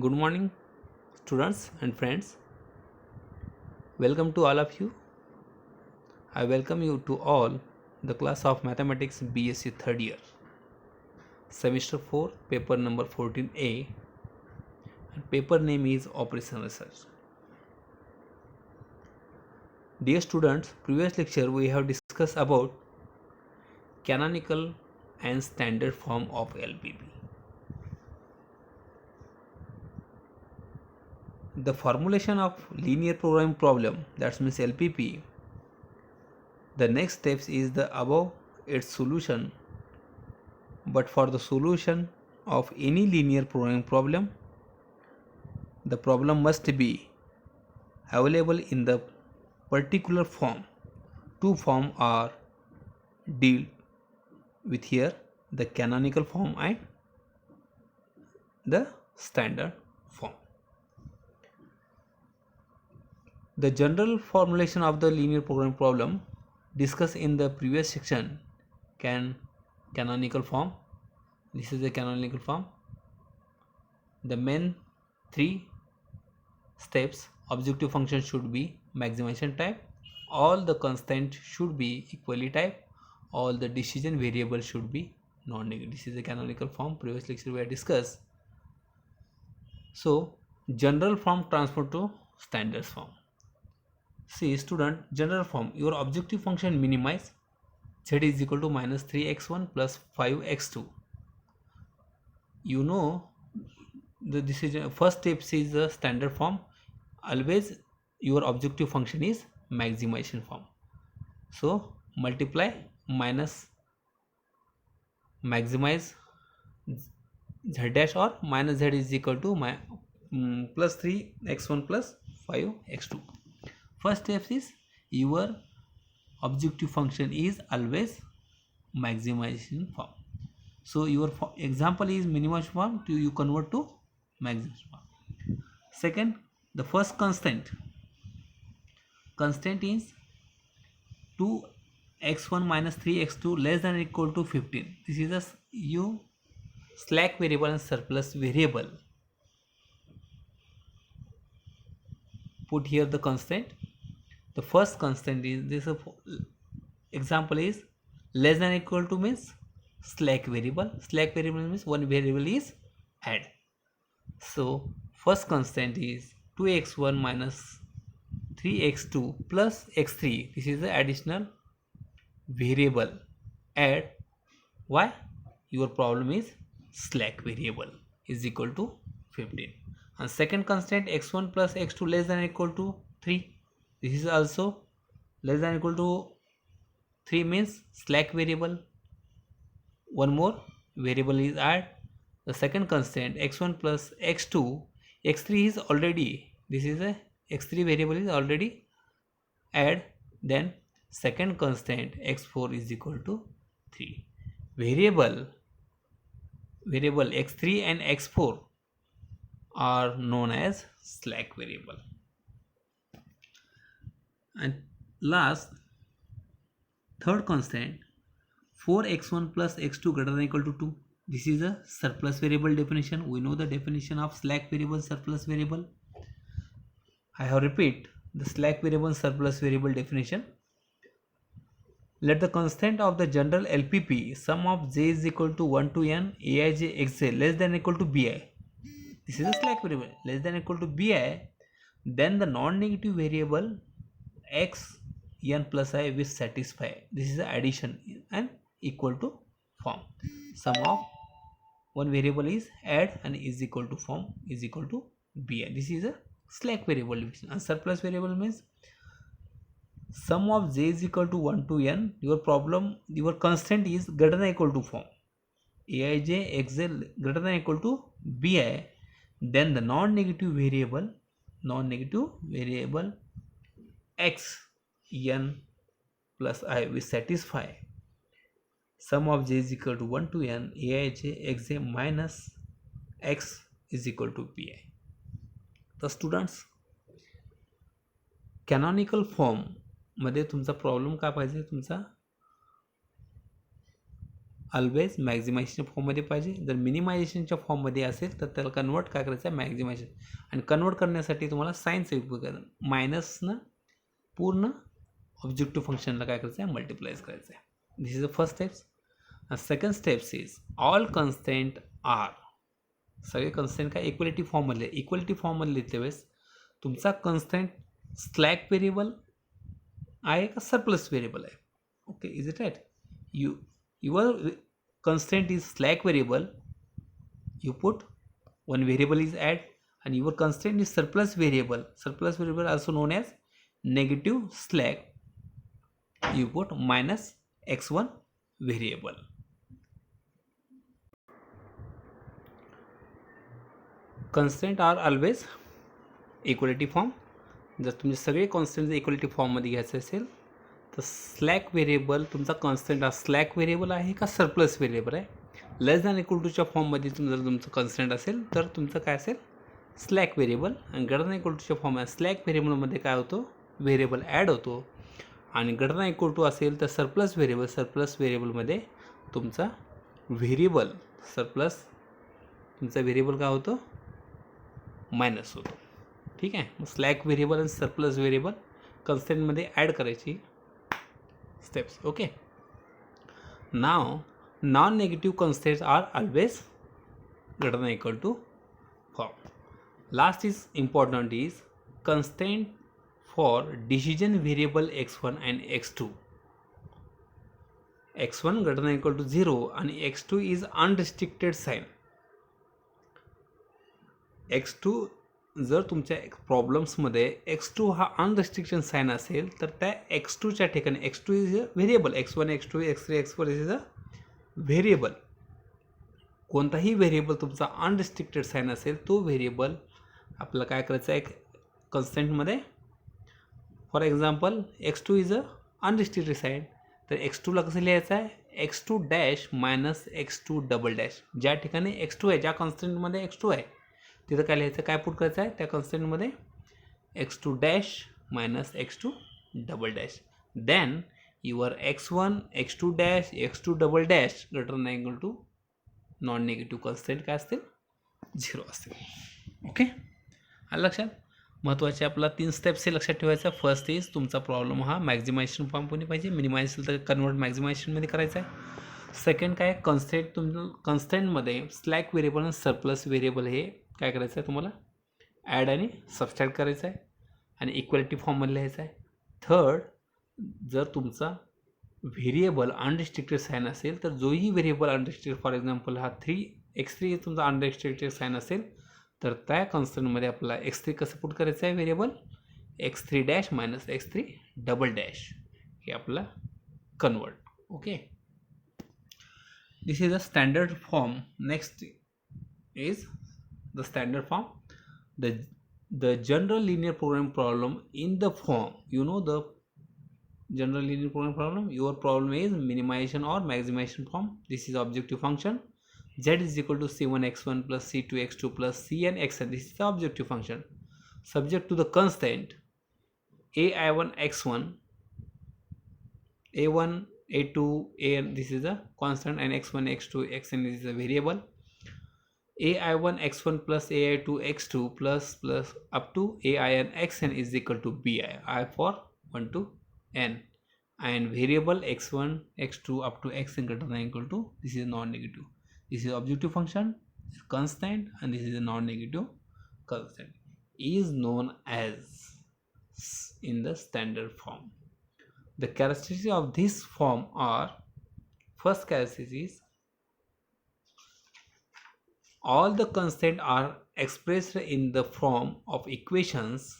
Good morning, students and friends. Welcome to all of you. I welcome you to all the class of Mathematics BSc third year, semester 4, paper number 14A, and paper name is Operation Research. Dear students, previous lecture we have discussed about canonical and standard form of LPP. The formulation of linear programming problem, that means LPP, the next steps is the above its solution. But for the solution of any linear programming problem, the problem must be available in the particular form. Two forms are dealt with here, the canonical form and the standard form. The general formulation of the linear programming problem discussed in the previous section canonical form. This is the canonical form. The main three steps: objective function should be maximization type, all the constants should be equally type, all the decision variables should be non-negative. This is the canonical form. Previous lecture we have discussed. So general form transfer to standard form. See student, general form, your objective function minimize z is equal to minus 3x1 plus 5x2. You know the decision first step is the standard form. Always your objective function is maximization form. So multiply minus maximize z dash or minus z is equal to plus 3x1 plus 5x2. First step is your objective function is always maximization form. So your example is minimization form, to you convert to maximization form. Second, the first constant is 2x1 minus 3x2 less than or equal to 15. This is a slack variable and surplus variable. Put here the constant. The first constant is this example is less than or equal to means slack variable. Slack variable means one variable is add. So first constant is 2x1 minus 3x2 plus x3. This is the additional variable. Add. Why? Your problem is slack variable is equal to 15. And second constant x1 plus x2 less than or equal to 3. This is also less than or equal to 3 means slack variable. One more variable is add. The second constant x1 plus x2, x3 is already, this is a x3 variable is already add. Then second constant x4 is equal to 3. Variable x3 and x4 are known as slack variable. And last, third constant 4x1 plus x2 greater than or equal to 2. This is a surplus variable definition. We know the definition of slack variable, surplus variable. I have repeat the slack variable, surplus variable definition. Let the constant of the general LPP sum of j is equal to 1 to n aij xj less than or equal to bi. This is a slack variable less than or equal to bi. Then the non-negative variable x n plus I will satisfy. This is the addition and equal to form. Sum of one variable is add and is equal to form is equal to bi. This is a slack variable division. And surplus variable means sum of j is equal to 1 to n. Your constant is greater than or equal to form aij xj greater than or equal to bi. Then the non-negative variable x n plus I will satisfy. Sum of j is equal to 1 to n aij xj minus x is equal to pi. तर students, कॅनॉनिकल form मध्ये तुमचा problem काय पाहिजे, तुमचा always मॅक्झिमायझेशनच्या फॉर्ममध्ये पाहिजे. जर मिनिमायझेशनच्या फॉर्ममध्ये असेल तर त्याला कन्वर्ट काय करायचं आहे, मॅक्झिमायझेशन. आणि कन्वर्ट करण्यासाठी तुम्हाला साईनचा उपयोग करायचा, मायनसनं पूर्ण ऑब्जेक्टिव्ह फंक्शनला काय करायचं आहे, मल्टिप्लाइज करायचं आहे. This is the first steps. Second steps is all constant are, सगळे कन्स्टेंट काय इक्वलिटी फॉर्ममधले, इक्वलिटी फॉर्ममध्ये लिहिते वेळेस तुमचा कन्स्टेंट स्लॅक व्हेरिएबल आहे का सरप्लस व्हेरिएबल आहे. Okay, is it right? Your constraint is slack variable, you put one variable is add, and your constraint is surplus variable also known as negative slack, you put minus x1 variable. Constraint are always equality form. जर तुम्ही सगळे constant equality फॉर्ममध्ये घ्यायचे असेल तर slack variable तुमचा constant हा slack variable आहे का सरप्लस व्हेरिएबल आहे. लेस दॅन इक्वल टूच्या फॉर्ममध्ये जर तुमचं कॉन्स्टंट असेल तर तुमचं काय असेल, स्लॅक व्हेरिएबल. आणि ग्रेटर दॅन इक्वल टूच्या फॉर्म स्लॅक व्हेरिएबलमध्ये काय होतो, व्हेरिएबल ॲड होतो. आणि ग्रेटर दॅन इक्वल टू असेल तर सरप्लस व्हेरिएबलमध्ये तुमचा व्हेरिएबल सरप्लस तुमचा व्हेरिएबल काय होतो, मायनस होतो. ठीक आहे. मग स्लॅक व्हेरिएबल आणि सरप्लस व्हेरिएबल कन्स्टंटमध्ये ॲड करायची steps. Okay, now non-negative constraints are always greater than equal to form. Last is important is constraint for decision variable x1 and x2. x1 greater than equal to 0 and x2 is unrestricted sign. x2 जर तुमच्या प्रॉब्लेम्समध्ये x2 हा अनरिस्ट्रिक्शन sign असेल तर त्या x2च्या ठिकाणी x2 is a variable, x1 x2 x3 x4 is a variable. कोणताही variable तुमचा अनरिस्ट्रिक्टेड साईन असेल तो व्हेरिएबल आपल्याला काय करायचं आहे कन्स्टंटमध्ये. For example x2 is a unrestricted sign, तर x2ला कसं लिहायचं आहे, x2 dash minus x2 double dash. ज्या ठिकाणी x2 आहे, ज्या कॉन्स्टंटमध्ये x2 आहे तिथं काय लिहायचं, काय पुट करायचं आहे त्या कॉन्स्टंटमध्ये x2 dash minus x2 double dash. Then your x1 x2 dash x2 double dash greater than equal to non negative constant काय असतील, 0 असतील. ओके, आलं लक्षात. महत्त्वाचे आपला 3 स्टेप्स हे लक्षात ठेवायचं. फर्स्ट इज तुमचा प्रॉब्लेम हा मॅक्झिमायझेशन फॉर्म कोणी पाहिजे, मिनिमायझेशन तर कन्वर्ट मॅक्झिमायझेशनमध्ये करायचं आहे. सेकंड काय, कन्स्टेंट तुमचं कन्स्टेंटमध्ये स्लॅक व्हेरिएबल आणि सरप्लस व्हेरिएबल हे काय करायचं आहे तुम्हाला, ॲड आणि सबस्ट्रॅक्ट करायचं आहे आणि इक्वलिटी फॉर्ममध्ये लिहायचं आहे. थर्ड, जर तुमचा व्हेरिएबल अनरिस्ट्रिक्टेड साईन असेल तर जोही व्हेरिएबल अनरिस्ट्रिक्टेड, फॉर एक्झाम्पल हा x3 तुमचा अनरिस्ट्रिक्टेड साईन असेल तर त्या कॉन्स्टंटमध्ये आपल्याला x3 कसं पुट करायचं आहे variable, x3 dash minus x3 double dash हे आपल्याला convert. Okay, this is a standard form. Next is the standard form, the general linear programming problem in the form, you know the general linear programming problem, your problem is minimization or maximization form. This is objective function z is equal to c1 x1 plus c2 x2 plus cn xn. This is the objective function subject to the constraint ai1 x1 a1 a2 an, this is a constant, and x1 x2 xn is a variable. ai1 x1 plus ai2 x2 plus up to ain xn is equal to bi, I for 1 to n, and variable x1 x2 up to xn greater than equal to, this is non-negative. This is objective function, this is constant, and this is a non-negative constant, is known as in the standard form. The characteristics of this form are, first characteristic is all the constants are expressed in the form of equations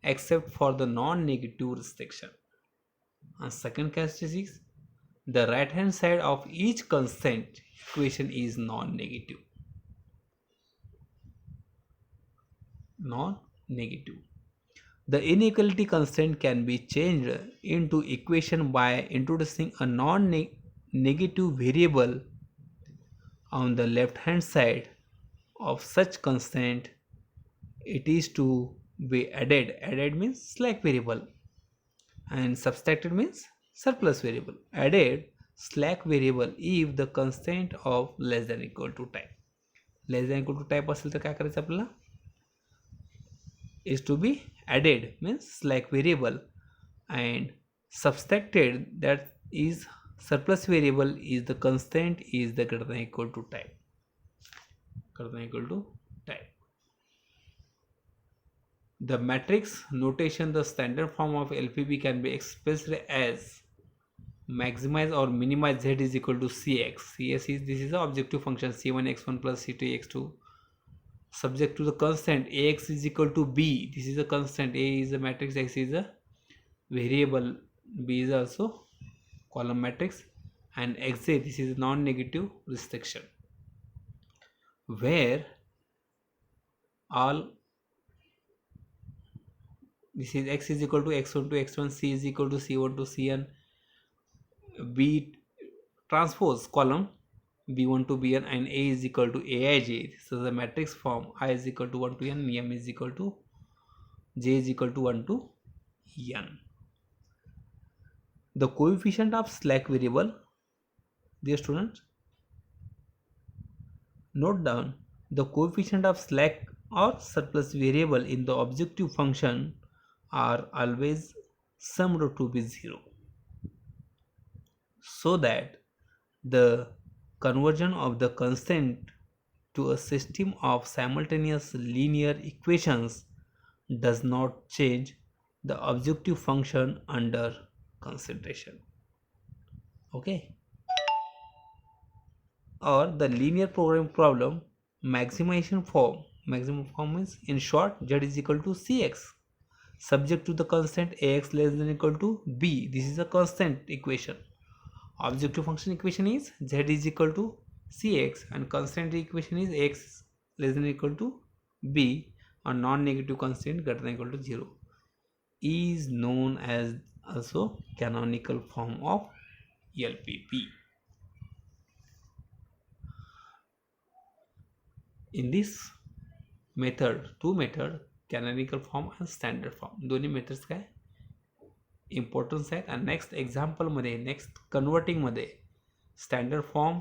except for the non-negative restriction. And second characteristic is the right hand side of each constant equation is non-negative. The inequality constant can be changed into equation by introducing a non-negative variable on the left hand side of such constant. It is to be added means slack variable, and subtracted means surplus variable. Added slack variable if the constant of less than equal to type. Less than equal to type असेल तर काय करायचं आपल्याला, is to be added means slack variable, and subtracted that is surplus variable is the constant is the greater than equal to type. Greater than equal to type. The matrix notation, the standard form of LPB can be expressed as maximize or minimize z is equal to cx. Cs is, this is the objective function c1 x1 plus c2 x2 subject to the constant ax is equal to b. This is a constant. A is a matrix, x is a variable, b is also column matrix, and xj, this is non-negative restriction where all, this is x is equal to x1 to x1, c is equal to c1 to cn, b transpose column b1 to bn, and a is equal to aij. So the matrix form I is equal to 1 to n, m is equal to, j is equal to 1 to n. The coefficient of slack variable, dear students, note down the coefficient of slack or surplus variable in the objective function are always summed to be 0, so that the conversion of the constant to a system of simultaneous linear equations does not change the objective function under consideration. Okay, or the linear programming problem maximum form is, in short, z is equal to cx subject to the constant ax less than equal to b. This is a constant equation. Objective function equation is z is equal to cx, and constant equation is x less than equal to b, or non-negative constant greater than equal to 0, is known as also canonical form of LPP. In this method, two method, canonical form and standard form, दोन्ही methods काय importance आहेत. आणि next एक्झाम्पलमध्ये, next कन्वर्टिंगमध्ये standard form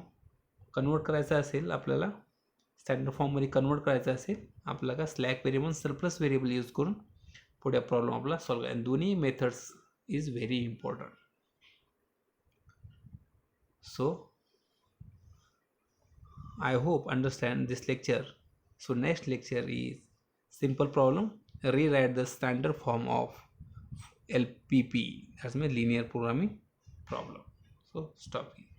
convert करायचा असेल आपल्याला, standard फॉर्ममध्ये कन्वर्ट करायचं असेल आपल्याला का slack variable surplus variable use करून पुढे प्रॉब्लेम आपला सॉल्व्ह करा. दोन्ही methods is very important. So I hope understand this lecture. So next lecture is simple problem, rewrite the standard form of LPP, that's mean linear programming problem. So stop here.